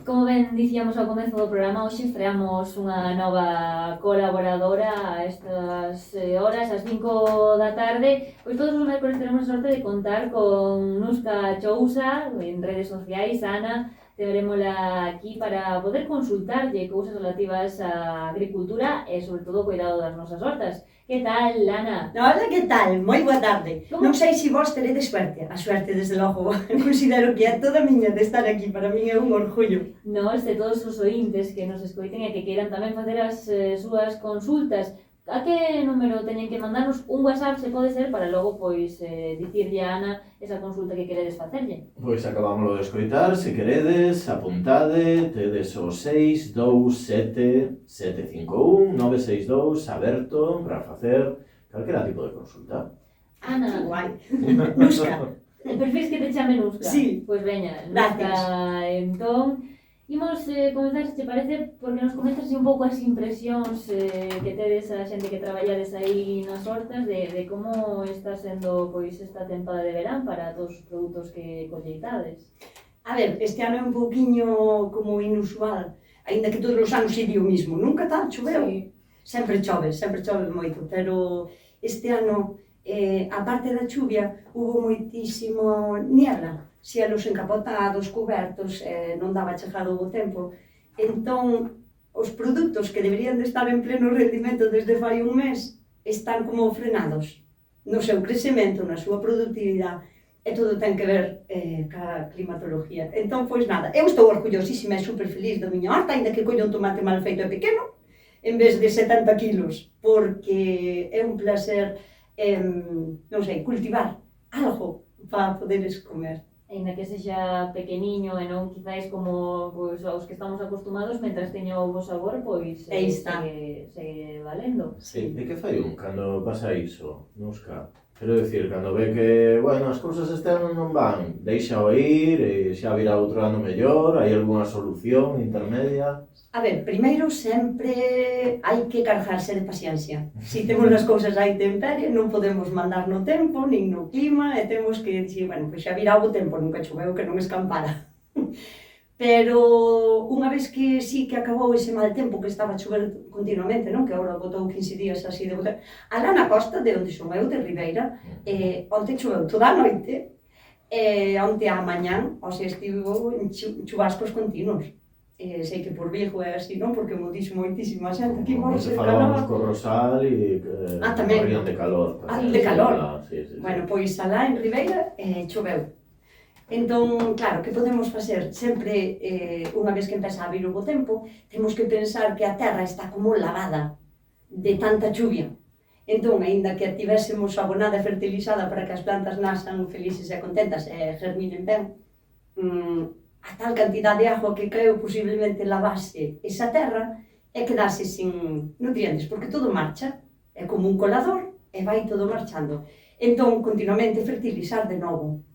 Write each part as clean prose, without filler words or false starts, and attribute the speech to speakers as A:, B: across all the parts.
A: Como ben dicíamos ao comezo do programa, hoxe estreamos unha nova colaboradora a estas horas, ás 5 da tarde. Pois todos os mércores teremos a sorte de contar con Nuska Chousa en redes sociais. Ana, terémola aquí para poder consultarlle cousas relativas á agricultura e, sobre todo, o cuidado das nosas hortas. Que tal, Ana?
B: Hola, que tal? Moi boa tarde.
A: Como?
B: Non sei se vos teredes suerte. A suerte, desde logo, considero que é toda miña de estar aquí. Para min é un orgullo.
A: Nos e todos os ointes que nos escoiten e que queiran tamén facer as súas consultas, a que número teñen que mandarnos un WhatsApp, se pode ser, para logo pois dicirlle a Ana esa consulta que queredes facerlle?
C: Pois acabámoslo de escoitar, se queredes, apuntade, tedes o 627-751-962 aberto para facer calquera tipo de consulta.
A: Ana,
B: Guai. Nuska.
A: prefires que te chame Nuska?
B: Sí.
A: Pois veña,
B: Gracias.
A: Nuska, entón, imos comenzar, se te parece, porque nos comentas un pouco as impresións que tedes a xente que traballades aí nas hortas de como está sendo pois esta tempada de verán para todos os produtos que colleitades.
B: A ver, este ano é un pouquiño como inusual, aínda que todos os anos sería o mismo. Nunca tal, choveu.
A: Sí.
B: Sempre chove moito, pero este ano, a parte da chuvia, hubo moitísimo niebla, cielos encapotados, cobertos, non daba chegado o tempo. Entón, os produtos que deberían de estar en pleno rendimento desde fai un mes están como frenados no seu crecemento, na súa productividade, e todo ten que ver ca climatología. Entón, pois nada, eu estou orgullosísima e super feliz da miña horta, ainda que collo un tomate mal feito e pequeno, en vez de 70 kilos, porque é un placer, non sei, cultivar algo para poderes comer.
A: Ainda que sexa pequeniño e non quizáis como pois, aos que estamos acostumados, mentras teña o bo sabor, pois
B: Aí está.
A: segue valendo.
C: Sí. E que fai un cando pasa iso, Nuska? Quero dicir, cando ve que, bueno, as cousas este ano non van, deixa o ir, e xa virá outro ano mellor, hai algunha solución intermedia?
B: A ver, primeiro sempre hai que cargarse de paciencia. Si temos as cousas aí temperie, non podemos mandar no tempo, nin no clima, e temos que dicir, bueno, pois xa virá o tempo, nunca choveu que non escampara. Pero unha vez que sí que acabou ese mal tempo que estaba a chover continuamente, non? Que agora botou 15 días así de botar. Alá na costa, de onde son eu, de Ribeira, onte choveu toda a noite, e onte á mañán, o sea, estivo en chubascos continuos. Sei que por Vigo é así, non? Porque mo dixo moitísima xente aquí
C: Como
B: morre
C: se
B: de
C: falábamos
B: calor.
C: co Rosal e
B: tamén.
C: morrían de calor.
B: De calor.
C: Sí, sí, sí.
B: Bueno, pois alá en Ribeira choveu. Entón, claro, que podemos facer? Sempre, unha vez que empeza a vir o bo tempo, temos que pensar que a terra está como lavada de tanta chuvia. Entón, aínda que a tivésemos abonada e fertilizada para que as plantas nasan felices e contentas e germinen ben, a tal cantidad de agua que caeu posiblemente lavase esa terra e quedase sin nutrientes, porque todo marcha, é como un colador e vai todo marchando. Entón, continuamente fertilizar de novo.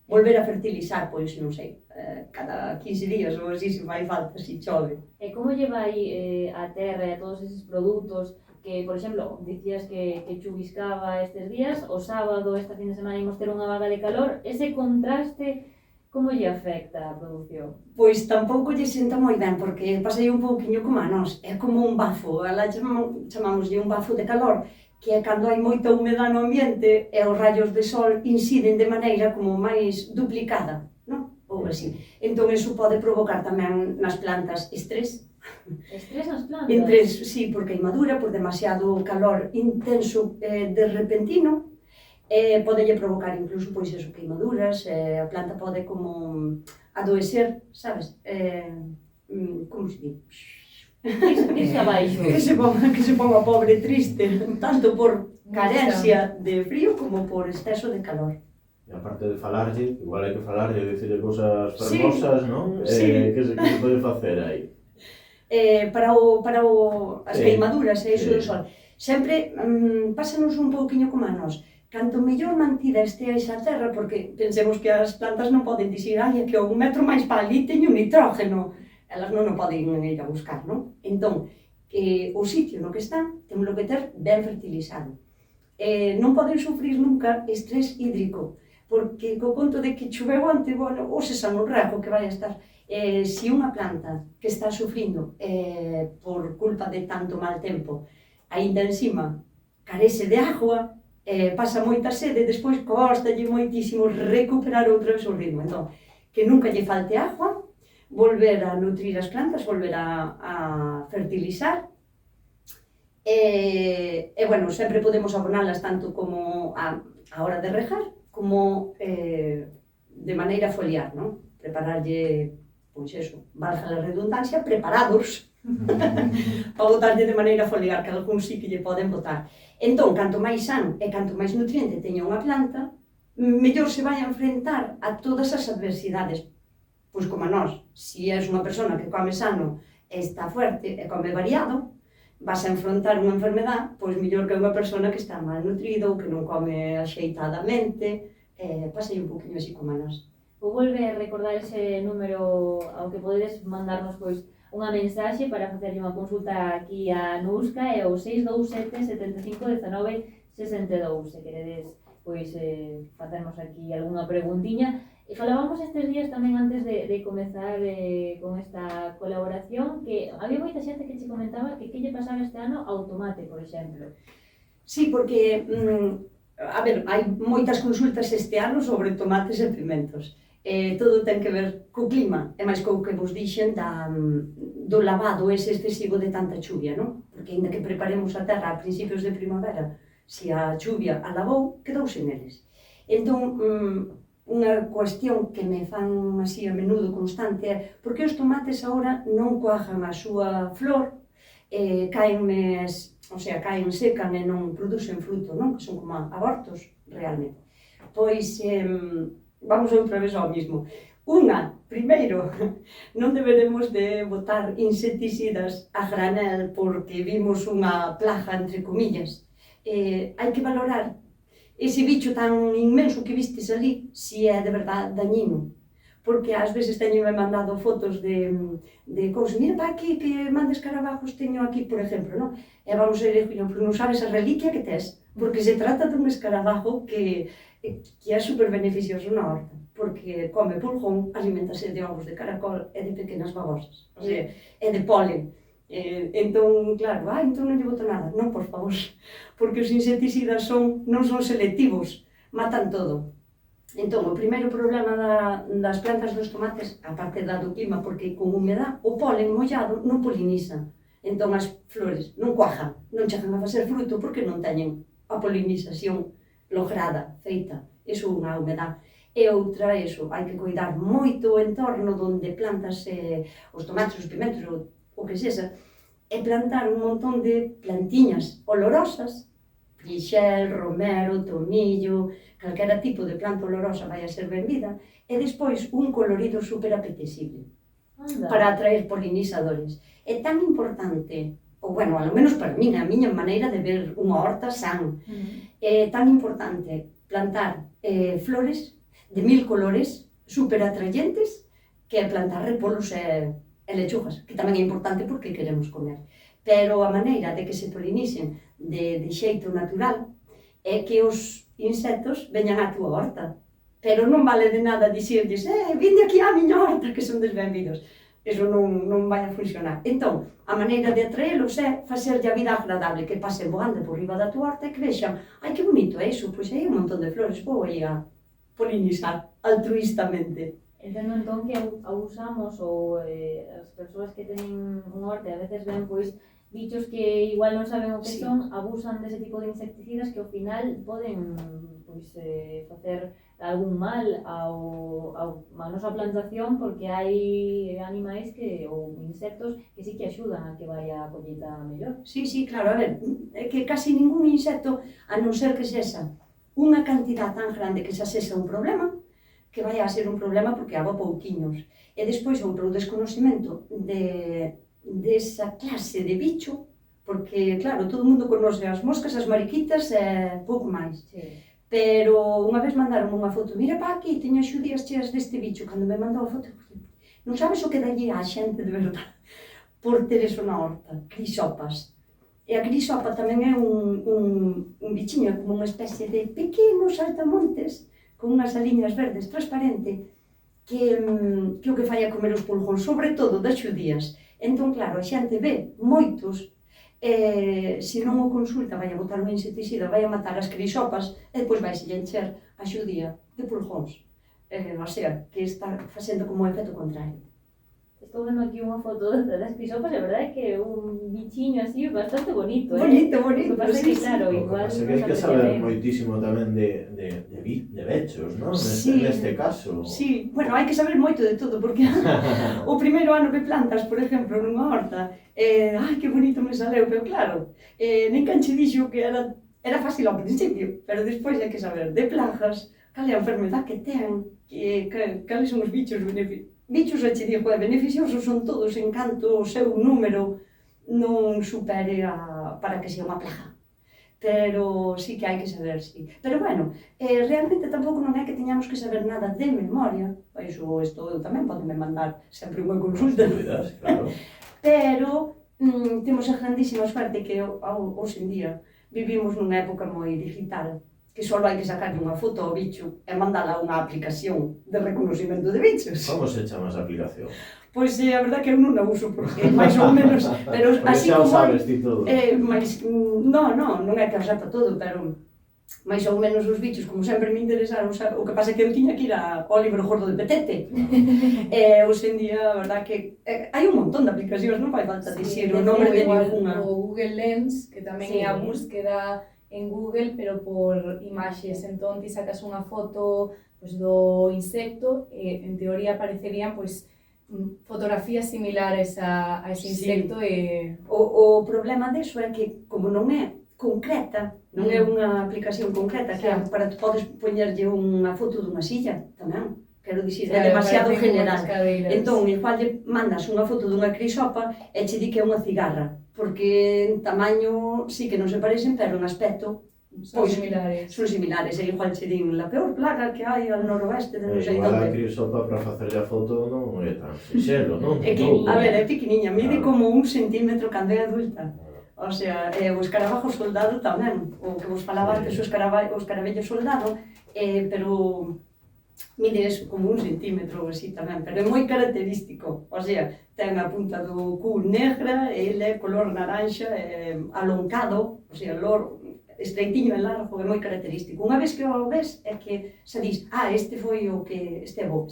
B: Volver a fertilizar, pois, non sei, cada 15 días ou así, se fai falta, se chove.
A: E como lle vai a terra e a todos eses produtos que, por exemplo, dicías que chuviscaba estes días, o sábado, esta fin de semana, imos ter unha vaga de calor, ese contraste, como lle afecta a produción?
B: Pois tampouco lle senta moi ben, porque pasei un pouquiño como a nós, é como un bafo, alá chamámoslle un bafo de calor, que é cando hai moita humedade no ambiente e os rayos de sol inciden de maneira como máis duplicada, non? Ou así. Entón, iso pode provocar tamén nas plantas estrés.
A: Estrés nas plantas?
B: Sí, por queimadura, por demasiado calor intenso de repentino, podelle provocar incluso, pois, eso, queimaduras, a planta pode como adoecer, sabes? Como se di?
A: Irse abaixo.
B: Que se ponga pobre triste, tanto por carencia de frío como por exceso de calor.
C: E aparte de falarlle, igual hai que falarlle e dicirle cousas
B: Sí.
C: fermosas, non?
B: Sí.
C: Que se pode facer aí?
B: Para as
C: Sí.
B: queimaduras e iso
C: Sí.
B: do sol, sempre pásanos un pouquiño como a nós. Canto mellor mantida este esa terra, porque pensemos que as plantas non poden dicir, ai, é que un metro máis para ali teño nitrógeno. Elas non o poden ir a buscar, non? Entón, o sitio no que están, temos que ter ben fertilizado. Non poden sufrir nunca estrés hídrico, porque co conto de que choveu onte, bueno, o sesan un rego que vai a estar. Se unha planta que está sufrindo por culpa de tanto mal tempo, aínda encima carece de agua, pasa moita sede, despois costalle moitísimo recuperar outra vez o ritmo. Entón, que nunca lle falte agua, volver a nutrir as plantas, volver a fertilizar. Bueno, sempre podemos abonalas tanto como a hora de regar, como de maneira foliar, non? Prepararlle, pois eso, valga a redundancia, preparados para botarlle de maneira foliar, que algún sí que lle poden botar. Entón, canto máis san e canto máis nutriente teña unha planta, mellor se vai a enfrentar a todas as adversidades. Pois como a nós, se és unha persona que come sano e está fuerte e come variado, vas a enfrontar unha enfermedad, pois mellor que unha persona que está mal nutrida ou que non come axeitadamente, pasei un poquinho así como a nós.
A: Vou volver a recordar ese número ao que podedes mandarnos pois unha mensaxe para facerlle unha consulta aquí a Nuska, é o 627 75 19 62, se queredes pois facernos aquí algunha preguntiña. E falábamos estes días tamén antes de comezar con esta colaboración que había moita xente que che comentaba que lle pasaba este ano ao tomate, por exemplo.
B: Sí, porque, a ver, hai moitas consultas este ano sobre tomates e pimentos. Todo ten que ver co clima, e máis co que vos dixen do lavado ese excesivo de tanta chuvia, non? Porque ainda que preparemos a terra a principios de primavera, se a chuvia a lavou, quedouse neles. Entón, unha cuestión que me fan así a menudo constante é por que os tomates agora non cuajan a súa flor, caen secan e non producen fruto, non? Que son como abortos, realmente. Pois, vamos outra vez ao mismo. Primeiro, non deberemos de botar insecticidas a granel porque vimos unha plaga, entre comillas. Hai que valorar ese bicho tan inmenso que vistes ali, se é de verdade dañino. Porque ás veces teño mandado fotos de cousas, mira para aquí que mandes escarabajos teño aquí, por exemplo, non? E vamos a ir, pero non sabes a reliquia que tes, porque se trata dun escarabajo que é super beneficioso na horta, porque come pulgón, alimentase de ovos de caracol e de pequenas babosas, o sea, e de polen. Entón, claro, entón non lle boto nada. Non, por favor, porque os insecticidas non son selectivos, matan todo. Entón, o primeiro problema das plantas dos tomates, aparte do clima, porque con humedad, o polen mollado non poliniza. Entón, as flores non cuajan, non chegan a facer fruto porque non teñen a polinización lograda, feita. Iso é unha humedad. E outra, hai que cuidar moito o entorno onde plantas os tomates, os pimentos, o que sexa, e plantar un montón de plantiñas olorosas, frixel, romero, tomillo, calquera tipo de planta olorosa vai a ser benvida, e despois un colorido super apetecible para atraer polinizadores. É tan importante, ou bueno, ao menos para min, a miña maneira de ver unha horta san, é tan importante plantar flores de 1000 colores super atrayentes que plantar repolos e lechugas, que tamén é importante porque queremos comer. Pero a maneira de que se polinicen de xeito natural é que os insectos veñan á túa horta. Pero non vale de nada dicirlles, vinde aquí á miña horta, que son desbenvidos. Eso non vai a funcionar. Entón, a maneira de atraelos é facerlle a vida agradable, que pasen voando por riba da túa horta e que vexan, ai que bonito é iso, pois hai un montón de flores, vou aí a polinizar altruistamente.
A: Entendo entón que abusamos ou as persoas que teñen un horta a veces ven pois bichos que igual non saben o que son, abusan dese tipo de insecticidas que ao final poden pois facer algún mal a nosa plantación porque hai animais ou insectos que sí que axudan a que vai a colleita mellor.
B: Sí, claro, a ver, é que casi ningún insecto, a non ser que sexa unha cantidad tan grande que xa sexa un problema, que vai a ser un problema porque hago pouquiños. E despois outro desconocimento desa clase de bicho, porque, claro, todo o mundo conoce as moscas, as mariquitas e pouco máis.
A: Sí.
B: Pero unha vez mandaron unha foto, mira pa aquí, teño as xudías cheas deste bicho. Cando me mandou a foto, non sabes o que dalle á xente de verdade por ter eso na horta, crisopas. E a crisopa tamén é un bichiño, como unha especie de pequenos saltamontes con unhas aliñas verdes transparente que o que fai a comer os pulgóns, sobre todo das xudías. Entón, claro, a xente ve moitos, se non o consulta, vai a botar un insecticida, vai a matar as crisopas, e depois vai se encher a xudía de pulgóns. O sea, que está facendo como efecto contrario.
A: Estou vendo aquí unha foto das crisopas, e a verdade é que é un bichiño así bastante bonito,
B: Bonito,
A: O que pasa é que,
B: sí,
A: claro,
C: O que
A: igual
C: pasa é que hai que saber moitísimo tamén de bechos, non? Neste caso.
B: Sí, bueno, hai que saber moito de todo, porque o primeiro ano que plantas, por exemplo, nunha horta, ai, que bonito me saleu, pero claro, nin canche dixo que era fácil ao principio, pero despois hai que saber de plagas, cal é a enfermedade que ten, cales son os bichos beneficiosos. Bichos, e che digo, beneficiosos son todos en canto o seu número non supere para que sea unha plaga. Pero sí que hai que saber, sí. Pero bueno, realmente tampouco non é que teñamos que saber nada de memoria, iso isto eu tamén podeme mandar sempre unha consulta.
C: Dúbidas, claro.
B: Pero temos a grandísima suerte que hoxe en día vivimos nunha época moi digital, que só hai que sacarlle unha foto ao bicho e mandala a unha aplicación de reconocimiento de bichos.
C: Como se chama esa aplicación?
B: Pois a verdade que eu non a uso, porque máis ou menos, pero así
C: xa o
B: como...
C: sabes ti todo.
B: Non é que o sepa todo, pero máis ou menos os bichos, como sempre me interesaron, o que pasa é que eu tiña que ir ao libro gordo de Petete. Hoxe en día, a verdade que hai un montón de aplicacións, non fai falta dicir o nome de ninguna.
D: O Google Lens, que tamén
B: Sí.
D: é a búsqueda en Google, pero por imaxes. Entón, ti sacas unha foto pues, do insecto e, en teoría, aparecerían pues, fotografías similares a ese insecto.
B: Sí. O problema deso é que, como non é concreta, non é unha aplicación concreta, que para podes poñerlle unha foto dunha silla tamén. Quero dicir, é demasiado general. Entón, igual lle mandas unha foto dunha crisopa e che di que é unha cigarra, porque en tamaño sí que non se parecen, pero en aspecto
D: son similares.
B: Son similares, e igual che din la peor plaga que hai al noroeste de non sei
C: Igual a
B: onde.
C: crisopa para facerlle a foto non é tan sinxelo, non?
B: É que, a ver, é pequeniña, mide
C: Claro.
B: como 1 centímetro cando é adulta. O sea, o escarabajo soldado tamén, o que vos falaba antes, o escaravello soldado, pero mide eso, como 1 centímetro ou así tamén, pero é moi característico. O sea, ten a punta do cu negra, ele é color naranxa, aloncado, o sea, estreitiño e largo, é moi característico. Unha vez que o ves, é que se dis, este foi o que, este é bo.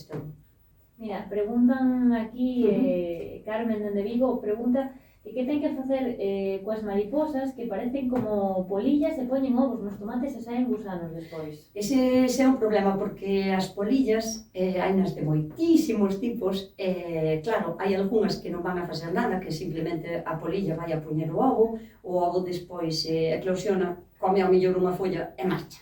A: Mira, preguntan aquí, Carmen dende Vigo, pregunta que ten que facer coas mariposas que parecen como polillas e poñen ovos nos tomates e saen gusanos despois.
B: Ese é un problema, porque as polillas hai nas de moitísimos tipos. Claro, hai algunhas que non van a facer nada, que simplemente a polilla vai a poñer o ovo despois eclosiona, come ao millor unha folla e marcha.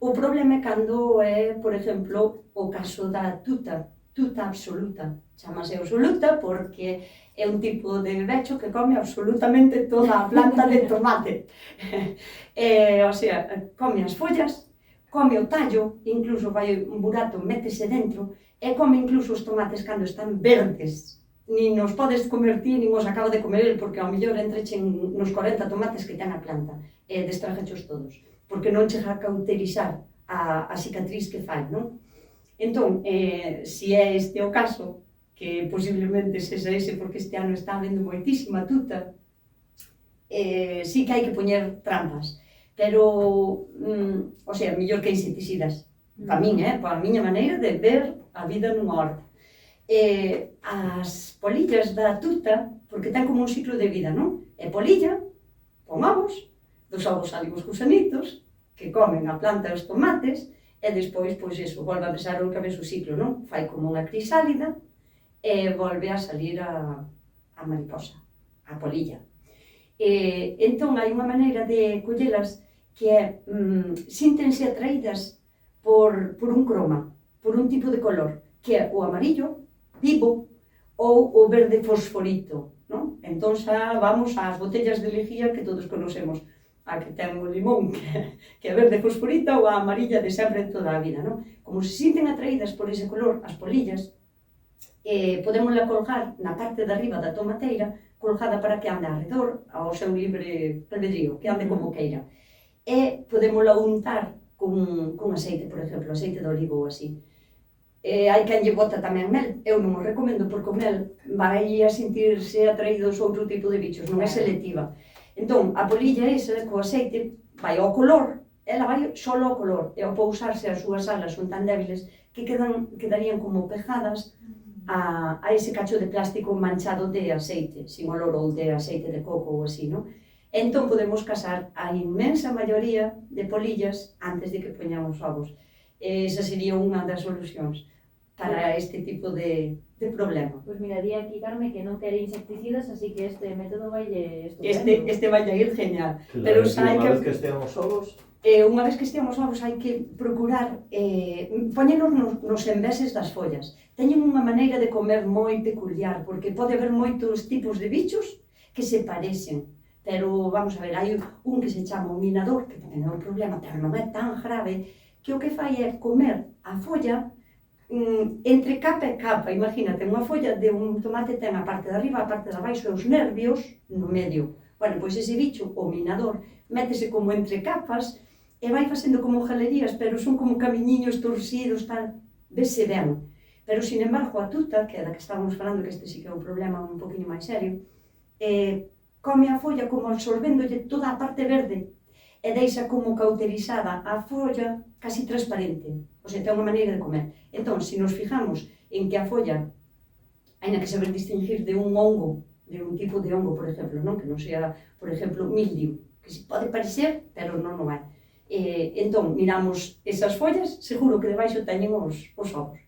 B: O problema é cando é, por exemplo, o caso da tuta absoluta. Chamase absoluta porque é un tipo de becho que come absolutamente toda a planta de tomate. O sea, come as follas, come o tallo, incluso vai un burato, métese dentro, e come incluso os tomates cando están verdes. Nin os podes comer ti, nin os acaba de comer el, porque ao mellor entrechen nos 40 tomates que ten a planta, e destrajechos todos, porque non chega a cauterizar a cicatriz que fai, non? Entón, se é este o caso, que posiblemente sexa ese porque este ano está habendo moitísima tuta, sí que hai que poñer trampas, pero, o sea, mellor que insecticidas, para min, para a miña maneira de ver a vida nunha horta. As polillas da tuta, porque ten como un ciclo de vida, non? É polilla, pon ovos, dos ovos salen os gusanitos, que comen a planta e os tomates, e despois, pois iso, volve a empezar outra vez o ciclo, non? Fai como unha crisálida e volve a salir a mariposa, a polilla. Entón, hai unha maneira de collelas que é, síntense atraídas por un croma, por un tipo de color, que é o amarillo vivo ou o verde fosforito, non? Entón xa vamos ás botellas de lejía que todos conocemos, a que ten o limón, que é verde fosforita, ou a amarilla de sempre toda a vida, non? Como se sinten atraídas por ese color, as polillas, podémosla colgar na parte de arriba da tomateira, colgada para que ande alrededor, ao seu libre albedrío, que ande como queira. E podémosla untar con aceite, por exemplo, aceite de olivo ou así. Hai quen lle bota tamén mel, eu non o recomendo porque o mel vai a sentirse atraídos a outro tipo de bichos, non é selectiva. Entón, a polilla esa, co aceite, vai ao color, ela vai só ao color, e ao pousarse as súas alas son tan débiles que quedarían como pegadas a ese cacho de plástico manchado de aceite, sin olor ou de aceite de coco ou así, non? Entón podemos casar a inmensa maioría de polillas antes de que poñamos ovos. Esa sería unha das solucións para este tipo de problema.
A: Pois mira, di aquí Carme que non quere insecticidas, así que este método vai estupendo.
B: Este vai a ir genial.
C: Claro,
B: Pero
C: unha vez que estean os ovos,
B: unha vez que estean os ovos hai que procurar poñenos nos enveses das follas. Teñen unha maneira de comer moi peculiar, porque pode haber moitos tipos de bichos que se parecen. Pero, vamos a ver, hai un que se chama o minador, que tamén é un problema, pero non é tan grave, que o que fai é comer a folla entre capa e capa. Imagínate, unha folla de un tomate ten a parte de arriba, a parte de abaixo e os nervios no medio. Bueno, pois ese bicho, o minador, métese como entre capas e vai facendo como galerías, pero son como camiñiños torcidos, tal, vese ben. Pero, sin embargo, a tuta, que é da que estábamos falando, que este sí que é un problema un poquinho máis serio, come a folla como absorbéndolle toda a parte verde e deixa como cauterizada a folla casi transparente. O sea, ten unha maneira de comer. Entón, se nos fijamos en que a folla, aínda que saber distinguir de un hongo, de un tipo de hongo, por exemplo, non? Que non sea, por exemplo, mildio, que se pode parecer, pero non o é. Entón, miramos esas follas, seguro que debaixo teñen os ovos.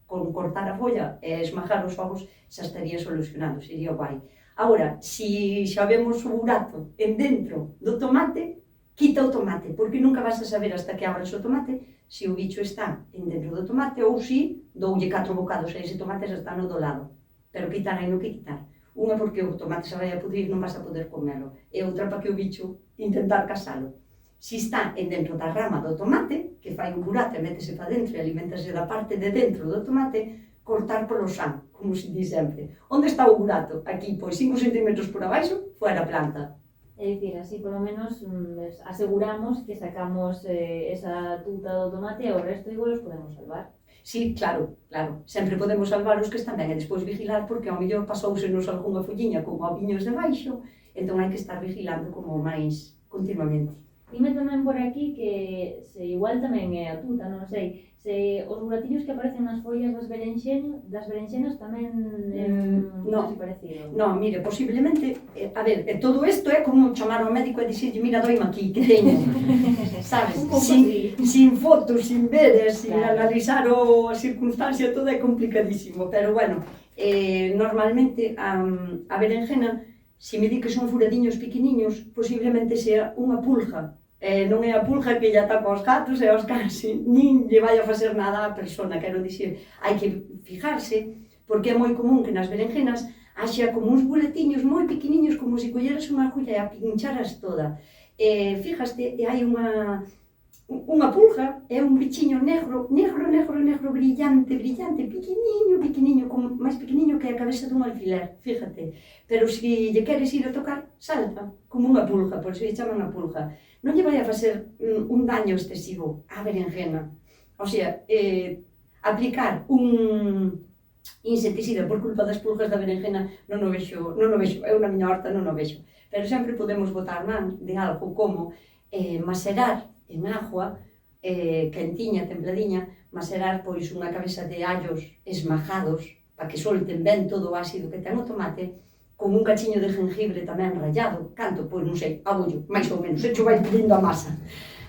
B: Con cortar a folla e esmajar os ovos xa estaría solucionado, sería guai. Agora, se xa vemos o burato en dentro do tomate, quita o tomate, porque nunca vas a saber hasta que abras o tomate se o bicho está en dentro do tomate ou se doulle 4 bocados a ese tomate xa está no do lado. Pero quitar hai no que quitar. Unha porque o tomate se vai a pudrir, non vas a poder comelo. E outra para que o bicho intentar casalo. Se está en dentro da rama do tomate, que fai un burato e métese para dentro e alimentase da parte de dentro do tomate, cortar polo san, como se di sempre. Onde está o burato? Aquí, pois 5 centímetros por abaixo, fuera a planta.
A: É dicir, así polo menos aseguramos que sacamos esa tuta do tomate e o resto igual os podemos salvar.
B: Sí, claro, claro. Sempre podemos salvar os que están ben e despois vigilar porque ao mellor pasousenos algunha folliña con oviños debaixo, entón hai que estar vigilando como máis continuamente.
A: Dime tamén por aquí que se igual tamén é a tuta, non sei, se os buratiños que aparecen nas follas das berenxenas tamén non é parecido.
B: Non, mire, posiblemente, a ver, todo isto é como chamar ao médico e dicirlle, mira, doime aquí, que teño, sabes? Sin fotos, sin ver, sin analizar a circunstancia, todo é complicadísimo, pero bueno, normalmente a berenjena, se me di que son furadiños pequeniños, posiblemente sea unha pulga. Non é a pulga que lle atapa aos gatos e aos cans, nin lle vai a facer nada á persona, quero dicir, hai que fijarse, porque é moi común que nas berenjenas haxa como uns buletiños moi pequeniños, como se colleras unha agulla e a pincharas toda. Fíjaste, e hai unha pulga, é un bichiño negro, brillante, pequeniño, máis pequeniño que a cabeza dun alfiler, fíjate. Pero se lle queres ir a tocar, salta, como unha pulga, por iso lle chaman a pulga. Non lle vai a facer un daño excesivo á berenjena. O sea, aplicar un insecticida por culpa das pulgas da berenjena non o vexo, eu na miña horta non o vexo. Pero sempre podemos botar man de algo como macerar en agua, quentiña, templadiña, macerar pois unha cabeza de allos esmajados para que solten ben todo o ácido que ten o tomate, con un cachiño de jengibre tamén rallado, canto, pois non sei, agullo, máis ou menos, hecho vai pedindo a masa.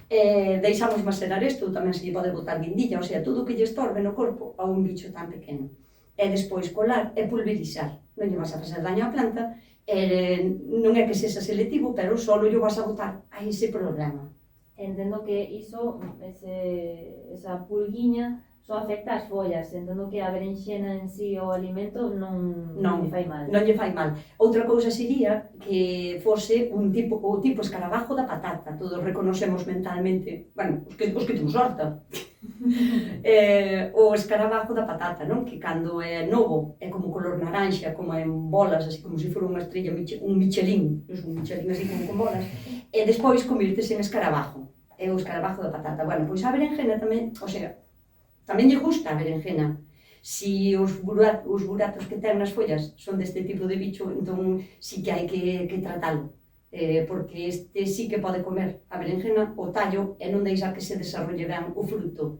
B: Deixamos macerar isto, tamén se lle pode botar guindilla, o sea, todo o que lle estorbe no corpo a un bicho tan pequeno. E despois colar e pulverizar, non lle vas a facer daño á planta, non é que sexa selectivo, pero só lle vas a botar a ese problema.
A: Entendo que iso, esa pulguiña, só afecta as follas, entendo que a berenxena en si o alimento non lle fai mal.
B: Non lle fai mal. Outra cousa sería que fose o tipo escarabajo da patata, todos reconocemos mentalmente, bueno, os que temos horta. O escarabajo da patata, non? Que cando é novo é como color naranxa, como en bolas, así como se fora unha estrella, un michelin así como con bolas, e despois convirtese en escarabajo. e o escarabajo da patata. Bueno, pois a berenjena tamén, o sea, tamén lle gusta a berenjena. Si os buratos que ten nas follas son deste tipo de bicho, entón sí que hai que tratalo. Porque este sí que pode comer a berenjena, o tallo, e non deixar que se desarrolle ben o fruto.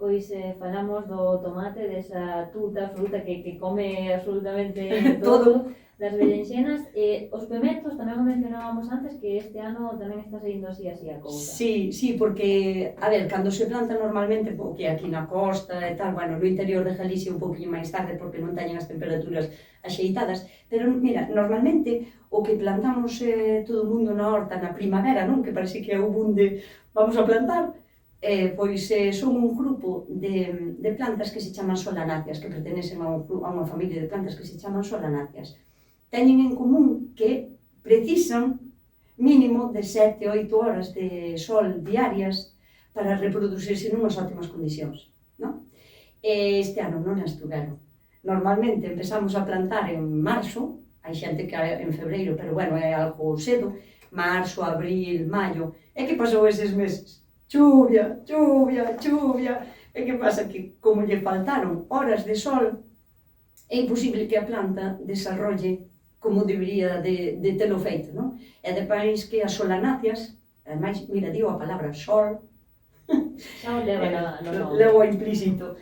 A: Pois falamos do tomate, desa tuta fruta que come absolutamente
B: Todo.
A: todo, das berenxenas. Os pementos tamén o mencionábamos antes, que este ano tamén está saindo así a cousa.
B: Sí, porque, a ver, cando se planta normalmente, que aquí na costa e tal, bueno, no interior de Galicia un poquinho máis tarde, porque non teñen as temperaturas axeitadas, pero mira, normalmente o que plantamos todo o mundo na horta na primavera, non? Que parece que é o boom de vamos a plantar, pois son un grupo de plantas que se chaman solanáceas, que pertenecen a unha familia de plantas que se chaman solanáceas. Teñen en común que precisan mínimo de 7-8 horas de sol diarias para reproducirse nunhas óptimas condicións, non? Este ano non as tuveron. Normalmente empezamos a plantar en marzo, hai xente que en febreiro, pero bueno, é algo cedo, marzo, abril, maio. E que pasou eses meses? Chuvia, chuvia, chuvia. E que pasa? Que como lle faltaron horas de sol, é imposible que a planta desarrolle como debería de telo feito, non? E depois que as solanáceas, ademais, mira, digo a palabra sol,
A: Xa o leva no nome.
B: levo implícito,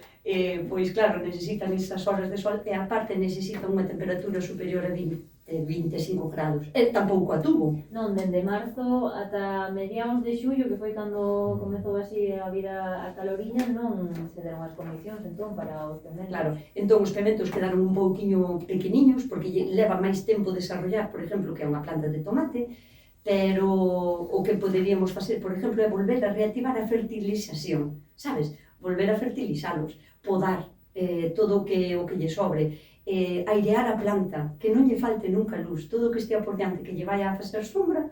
B: pois claro, necesitan esas horas de sol e aparte necesitan unha temperatura superior a 25 grados. E tampouco a tuvo.
A: Non, dende marzo ata mediados de xullo, que foi cando comezou así a vida a caloriña, non se deron as condicións entón para os pementos.
B: Claro, entón os pementos quedaron un pouquiño pequeniños porque leva máis tempo desarrollar, por exemplo, que é unha planta de tomate, pero o que poderíamos facer, por exemplo, é volver a reactivar a fertilización, sabes? Volver a fertilizalos, podar todo o que lle sobre, airear a planta, que non lle falte nunca luz, todo o que estea por diante que lle vai a facer sombra,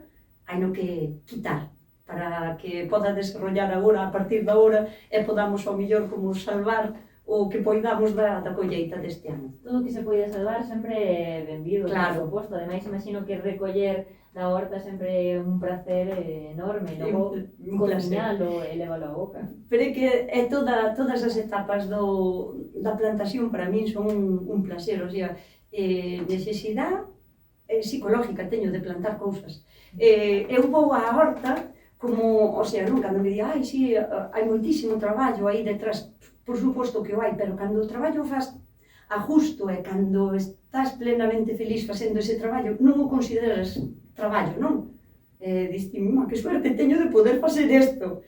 B: hai no que quitar, para que poda desarrollar agora, a partir da hora, e podamos ao mellor como salvar o que poidamos da colleita deste ano.
A: Todo o que se poida salvar sempre é benvido,
B: Claro.
A: por suposto. Ademais, imagino que recoller da horta sempre é un placer enorme, e logo
B: Un placer.
A: cociñalo e levalo a boca.
B: Pero é que todas as etapas da plantación para min son un placer, o sea, necesidade psicológica teño de plantar cousas. Eu vou á horta como, o sea, non, cando me di, si, hai moitísimo traballo aí detrás, por suposto que o hai, pero cando o traballo faz a justo e cando estás plenamente feliz facendo ese traballo, non o consideras traballo, non? Diste, que suerte teño de poder facer isto.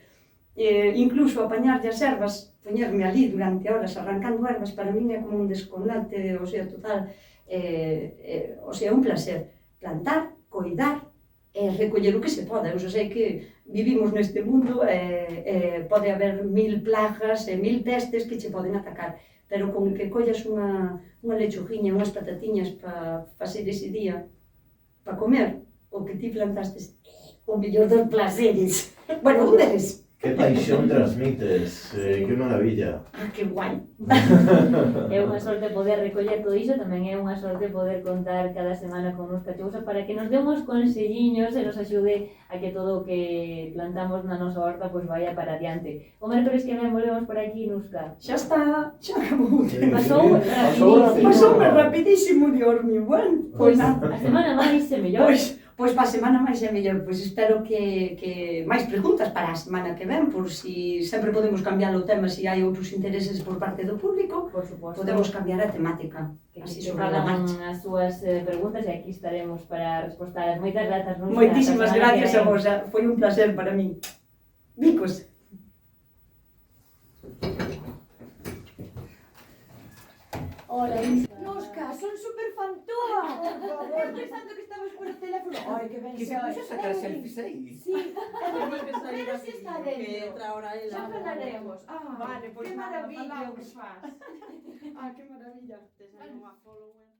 B: Incluso apañarlle as ervas, poñerme ali durante horas arrancando ervas, para min é como un desconlate, o sea, total, o sea, un placer. Plantar, coidar e recoller o que se poda. Eu xa sei que vivimos neste mundo e pode haber 1000 plagas e 1000 pestes que che poden atacar, pero con que collas unha lechuguiña, unhas patatiñas para facer ese día, para comer, o que ti plantastes, o mellor dos placeres. Bueno, un deles.
C: Que paixón transmites, que maravilla.
B: Que guai.
A: É unha sorte poder recoller todo iso, tamén é unha sorte poder contar cada semana con uns cachousa para que nos dé uns conselliños e nos axude a que todo o que plantamos na nosa horta pois vaya para adiante. O mércoles que ven volvemos por aquí, Nusca.
B: Xa está, xa acabou.
A: Pasou
B: rapidísimo, Dios mío. Bueno,
A: Pois a semana máis e mellor.
B: Pois para a semana máis é mellor, pois espero que máis preguntas para a semana que ven, por si sempre podemos cambiar o tema, se hai outros intereses por parte do público,
A: Por suposto.
B: podemos cambiar a temática, así sobre a marcha.
A: As súas preguntas e aquí estaremos para respostalas. Moitas grazas, Nusca.
B: Moitísimas gracias a vos, foi un placer para min. Bicos.
A: Hola, Isa.
E: Nusca, son super fan túa! Por favor, pensando que estabas por el teléfono. Ai, que ben
F: Que se puxo a sacar selfies aí.
E: Sí, pero si está
F: Que
E: dentro.
F: entra ahora ela.
E: Xa falaremos.
B: Vale, pois
E: que
B: nada,
E: maravilla o que
B: falamos.
E: faz.
B: Que maravilla.
F: Te sale unha follower.